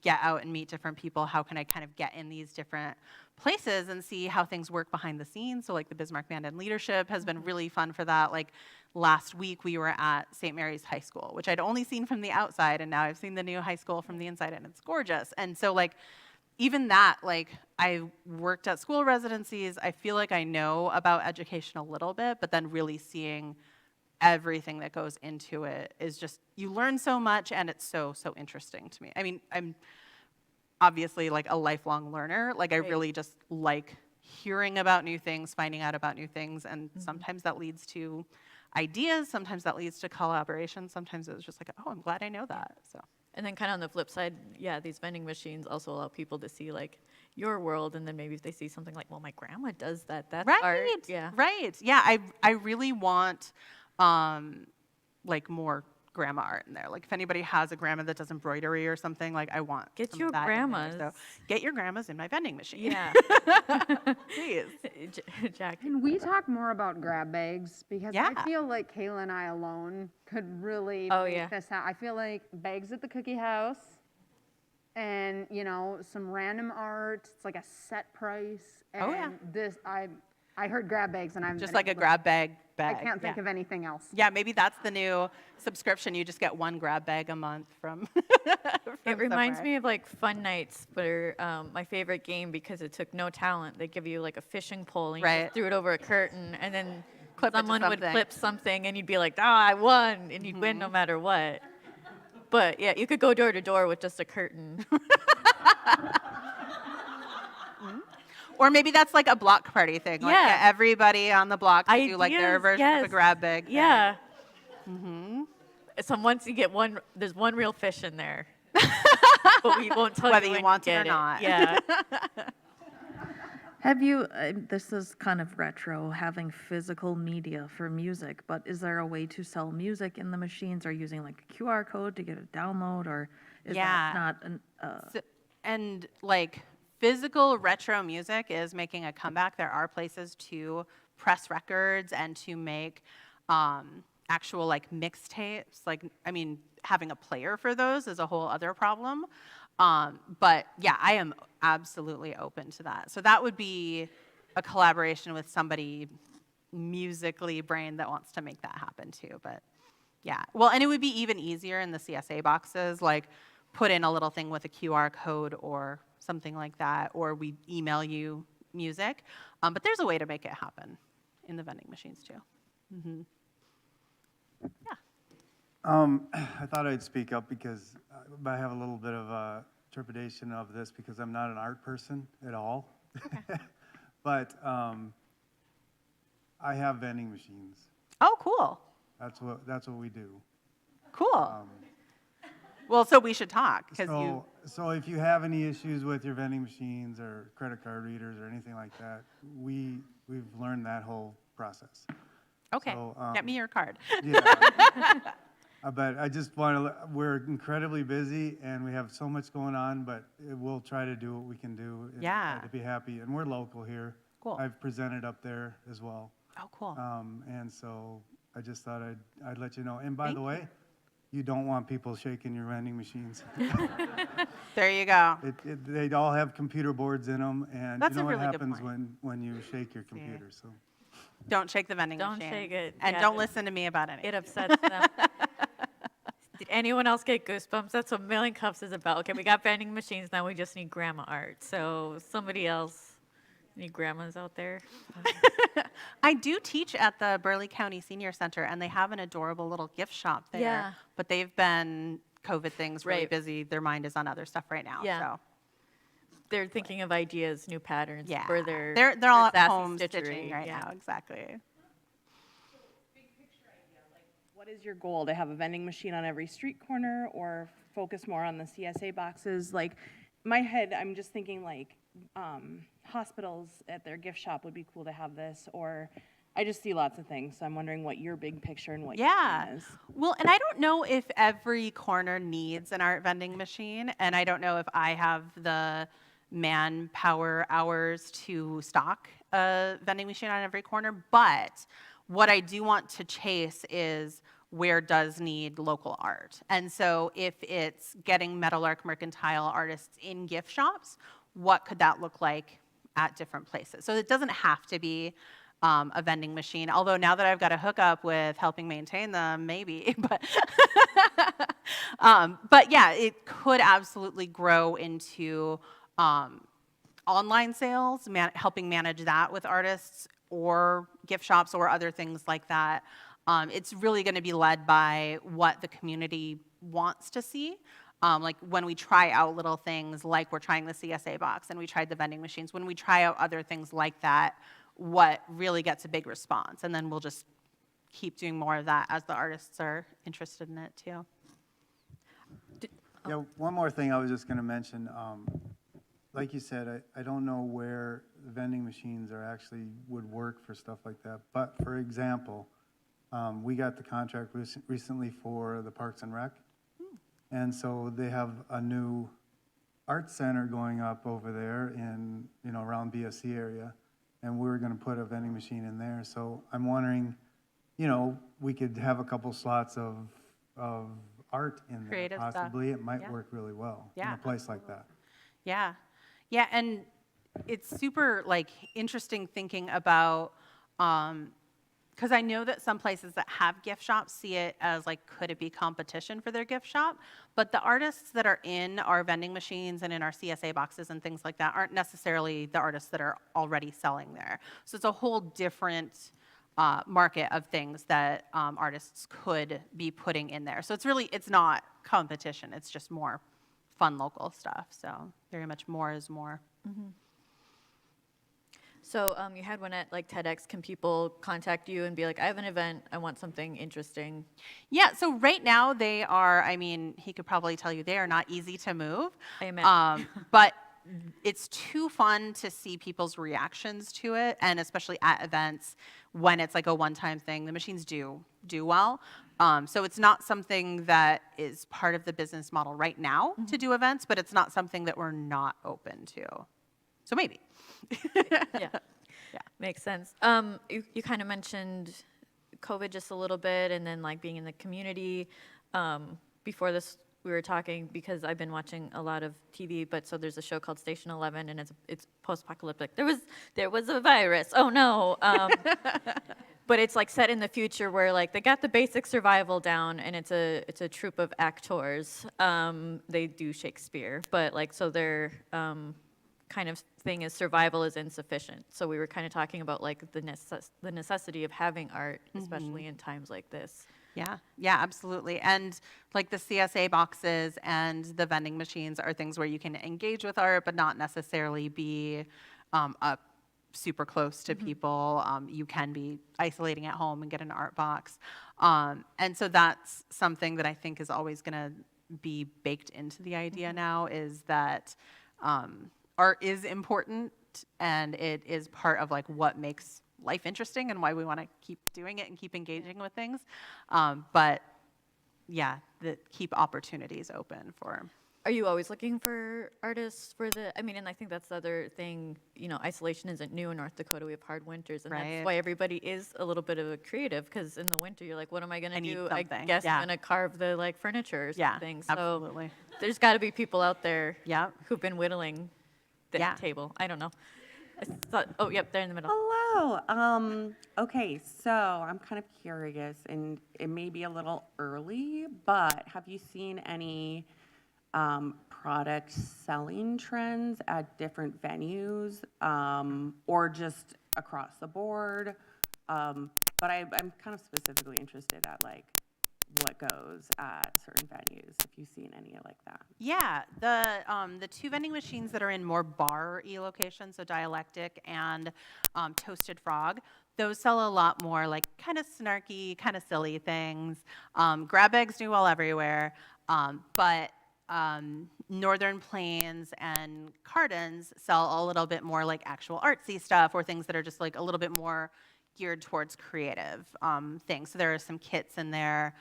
get out and meet different people? How can I kind of get in these different places and see how things work behind the scenes? So like the Bismarck Band and Leadership has been really fun for that. Like last week we were at St. Mary's High School, which I'd only seen from the outside, and now I've seen the new high school from the inside, and it's gorgeous. And so like even that, like I worked at school residencies, I feel like I know about education a little bit, but then really seeing everything that goes into it is just, you learn so much, and it's so interesting to me. I mean, I'm obviously like a lifelong learner. Like I really just like hearing about new things, finding out about new things, and sometimes that leads to ideas, sometimes that leads to collaboration, sometimes it was just like, oh, I'm glad I know that, so. And then kind of on the flip side, yeah, these vending machines also allow people to see like your world, and then maybe if they see something like, well, my grandma does that, that's art. Yeah. Right, yeah, I really want like more grandma art in there. Like if anybody has a grandma that does embroidery or something, like I want get some your of that grandmas. in there. So get your grandmas in my vending machine. Yeah. Please. Jack. Can we talk more about grab bags? Because I feel like Kayla and I alone could really make this out. I feel like bags at the cookie house and, you know, some random art. It's like a set price. And this, I heard grab bags, and I'm Just like a grab bag. I can't think of anything else. Yeah, maybe that's the new subscription. You just get one grab bag a month from. It reminds me of like fun nights, where my favorite game, because it took no talent. They give you like a fishing pole, and you just threw it over a curtain, and then someone would clip something, and you'd be like, I won, and you'd win no matter what. But yeah, you could go door to door with just a curtain. Or maybe that's like a block party thing. Like Yeah. everybody on the block to do like their Ideas, version of a yes. grab bag. thing. Yeah. So once you get one, there's one real fish in there. But we won't tell Whether you you when want you it or get not. Yeah. Have you, this is kind of retro, having physical media for music, but is there a way to sell music in the machines, or using like a QR code to get a download, or is that not an, And like physical retro music is making a comeback. There are places to press records and to make actual like mixtapes. Like, I mean, having a player for those is a whole other problem. But yeah, I am absolutely open to that. So that would be a collaboration with somebody musically brained that wants to make that happen too. But yeah, well, and it would be even easier in the CSA boxes, like put in a little thing with a QR code or something like that, or we email you music. But there's a way to make it happen in the vending machines too. Mm-hmm. I thought I'd speak up because I have a little bit of trepidation of this because I'm not an art person at all. Okay. But I have vending machines. Oh, cool. That's what we do. Cool. Well, so we should talk because So if you have any issues with your vending machines or credit card readers or anything like that, we've learned that whole process. Okay. So, get me your card. Yeah. But I just we're incredibly busy and we have so much going on, but we'll try to do what we can do to be happy. And we're local here. Cool. I've presented up there as well. Oh, cool. And so I just thought I'd let you know. And by the way, you don't want people shaking your vending machines. There you go. They all have computer boards in them, and That's you know a really what good happens point. when you shake your computer. So don't shake the vending Don't machine. shake it. And Yeah. don't listen to me about anything. It upsets them. Did anyone else get goosebumps? That's what Mailing Cups is about. Okay, we got vending machines, now we just need grandma art. So somebody else, any grandmas out there? I do teach at the Burleigh County Senior Center, and they have an adorable little gift shop there. Yeah. But they've been COVID things really Right. busy. Their mind is on other stuff right now. Yeah. So They're thinking of ideas, new patterns yeah, for their they're all at sassy home stitchery. stitching right Yeah. now. Exactly. What is your goal? To have a vending machine on every street corner or focus more on the CSA boxes? Like, my head, I'm just thinking like hospitals at their gift shop would be cool to have this, or I just see lots of things. So I'm wondering what your big picture and what your plan is. Well, and I don't know if every corner needs an art vending machine, and I don't know if I have the manpower hours to stock a vending machine on every corner, but what I do want to chase is where does need local art. And so if it's getting Meadowlark Mercantile artists in gift shops, what could that look like at different places? So it doesn't have to be a vending machine, although now that I've got a hookup with helping maintain them, maybe, but yeah, it could absolutely grow into online sales, helping manage that with artists or gift shops or other things like that. It's really going to be led by what the community wants to see. Like when we try out little things like we're trying the CSA box and we tried the vending machines, when we try out other things like that, what really gets a big response. And then we'll just keep doing more of that as the artists are interested in it too. yeah, one more thing I was just going to mention. Like you said, I don't know where the vending machines are actually would work for stuff like that. But for example, we got the contract recently for the Parks and Rec. And so they have a new art center going up over there in, around BSC area. And we're going to put a vending machine in there. So I'm wondering, we could have a couple slots of art in there. Creative stuff. Possibly. It might Yeah. work really well in Yeah. a place like that. Yeah. Yeah, and it's super like interesting thinking about, because I know that some places that have gift shops see it as like, could it be competition for their gift shop? But the artists that are in our vending machines and in our CSA boxes and things like that aren't necessarily the artists that are already selling there. So it's a whole different market of things that artists could be putting in there. So it's not competition. It's just more fun local stuff. So very much more is more. Mm-hmm. So you had one at like TEDx. Can people contact you and be like, I have an event, I want something interesting? Yeah, so right now they are, I mean, he could probably tell you they are not easy to move. Amen. But it's too fun to see people's reactions to it, and especially at events when it's like a one-time thing. The machines do well. So it's not something that is part of the business model right now to do events, but it's not something that we're not open to. So maybe. Yeah, makes sense. You kind of mentioned COVID just a little bit, and then like being in the community. Before this, we were talking because I've been watching a lot of TV, but so there's a show called Station 11, and it's post-apocalyptic. There was a virus. Oh no. But it's like set in the future where like they got the basic survival down, and it's a troupe of actors. They do Shakespeare, but like so they're kind of thing is survival is insufficient. So we were kind of talking about like the necessity of having art, especially in times like this. Yeah, absolutely. And like the CSA boxes and the vending machines are things where you can engage with art, but not necessarily be up super close to people. You can be isolating at home and get an art box. And so that's something that I think is always going to be baked into the idea now, is that art is important, and it is part of like what makes life interesting and why we want to keep doing it and keep engaging with things. But yeah, keep opportunities open for. Are you always looking for artists for and I think that's the other thing, isolation isn't new in North Dakota. We have hard winters, and that's why everybody is a little bit of a creative, because in the winter you're like, what am I going to do? I guess I'm going to carve the like furniture or something. So absolutely. There's got to be people out there who've been whittling the table. I don't know. They're in the middle. Hello. Okay, so I'm kind of curious, and it may be a little early, but have you seen any product selling trends at different venues, or just across the board? But I'm kind of specifically interested at like what goes at certain venues, if you've seen any like that. Yeah, the two vending machines that are in more bar-y locations, so Dialectic and Toasted Frog, those sell a lot more like kind of snarky, kind of silly things. Grab bags do well everywhere, but Northern Plains and Cardin's sell a little bit more like actual artsy stuff, or things that are just like a little bit more geared towards creative things. So there are some kits in there.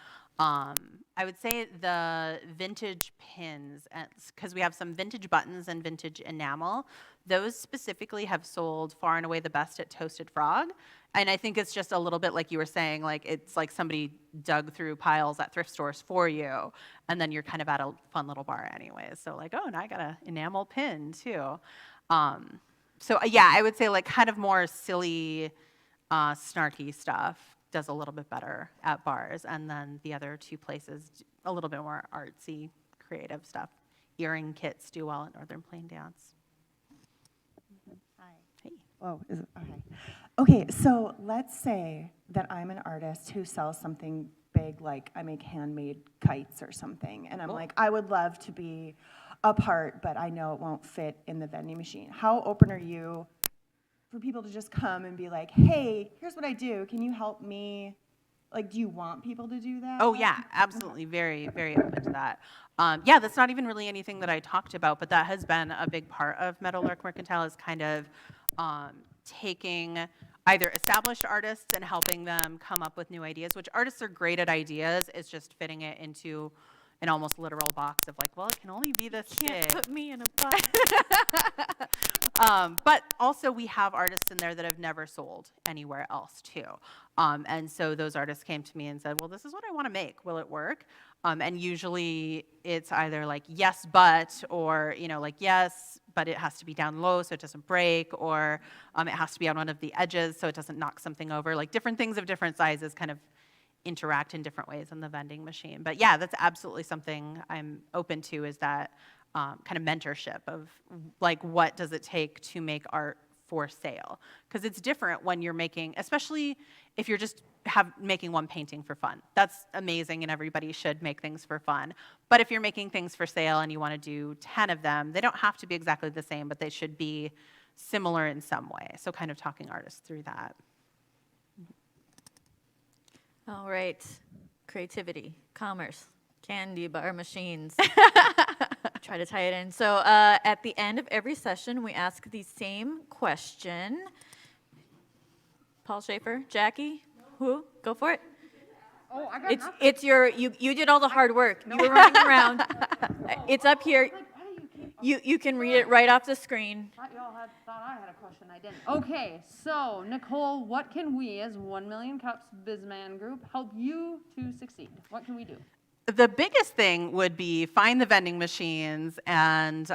I would say the vintage pins, because we have some vintage buttons and vintage enamel, those specifically have sold far and away the best at Toasted Frog. And I think it's just a little bit like you were saying, like it's like somebody dug through piles at thrift stores for you, and then you're kind of at a fun little bar anyways. So like, oh, now I got an enamel pin too. So yeah, I would say like kind of more silly, snarky stuff does a little bit better at bars, and then the other two places a little bit more artsy, creative stuff. Earring kits do well at Northern Plain Dance. Hi. Hey. Oh, is it? Okay. Okay, so let's say that I'm an artist who sells something big, like I make handmade kites or something, and I'm like, I would love to be a part, but I know it won't fit in the vending machine. How open are you for people to just come and be like, hey, here's what I do. Can you help me? Like, do you want people to do that? Oh, yeah, absolutely. Very, very open to that. Yeah, that's not even really anything that I talked about, but that has been a big part of Meadowlark Mercantile, is kind of taking either established artists and helping them come up with new ideas, which artists are great at ideas. It's just fitting it into an almost literal box of like, well, it can only be this big. Can't put me in a box. But also we have artists in there that have never sold anywhere else too. And so those artists came to me and said, well, this is what I want to make. Will it work? And usually it's either like, yes, but, or, like, yes, but it has to be down low so it doesn't break, or it has to be on one of the edges so it doesn't knock something over. Like different things of different sizes kind of interact in different ways in the vending machine. But yeah, that's absolutely something I'm open to, is that kind of mentorship of like, what does it take to make art for sale? Because it's different when you're making, especially if you're just making one painting for fun. That's amazing, and everybody should make things for fun. But if you're making things for sale and you want to do 10 of them, they don't have to be exactly the same, but they should be similar in some way. So kind of talking artists through that. All right, creativity, commerce, candy bar machines. Try to tie it in. So at the end of every session, we ask the same question. Paul Schaefer, Jackie, who? Go for it. Oh, I got nothing. It's you did all the hard work. You were running around. It's up here. You can read it right off the screen. Thought I had a question. I didn't. Okay, so Nicole, what can we as 1 Million Cups Bizman Group help you to succeed? What can we do? The biggest thing would be find the vending machines and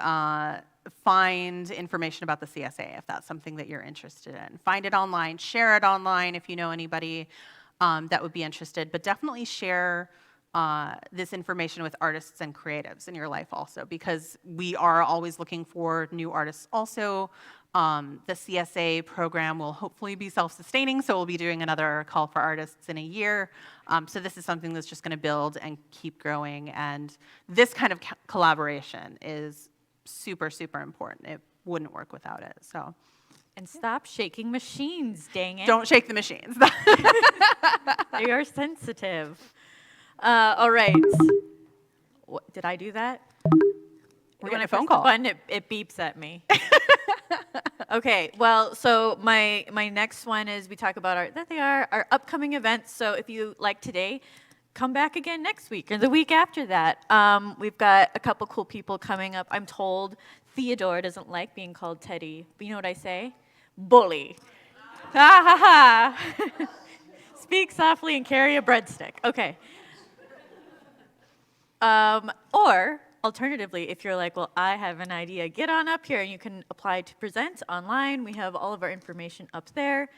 find information about the CSA if that's something that you're interested in. Find it online, share it online if you know anybody that would be interested, but definitely share this information with artists and creatives in your life also, because we are always looking for new artists also. The CSA program will hopefully be self-sustaining, so we'll be doing another call for artists in a year. So this is something that's just going to build and keep growing, and this kind of collaboration is super, super important. It wouldn't work without it. So. And stop shaking machines, dang it. Don't shake the machines. They are sensitive. All right. What, did I do that? We're When getting I a phone press the call. button, it beeps at me. Okay, well, so my next one is we talk about our upcoming events. So if you like today, come back again next week or the week after that. We've got a couple cool people coming up. I'm told Theodore doesn't like being called Teddy, but you know what I say? Bully. Ha ha ha. Speak softly and carry a breadstick. Okay. Or alternatively, if you're like, well, I have an idea, get on up here and you can apply to present online. We have all of our information up there.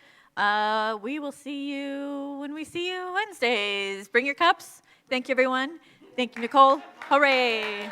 We will see you when we see you Wednesdays. Bring your cups. Thank you, everyone. Thank you, Nicole. Hooray.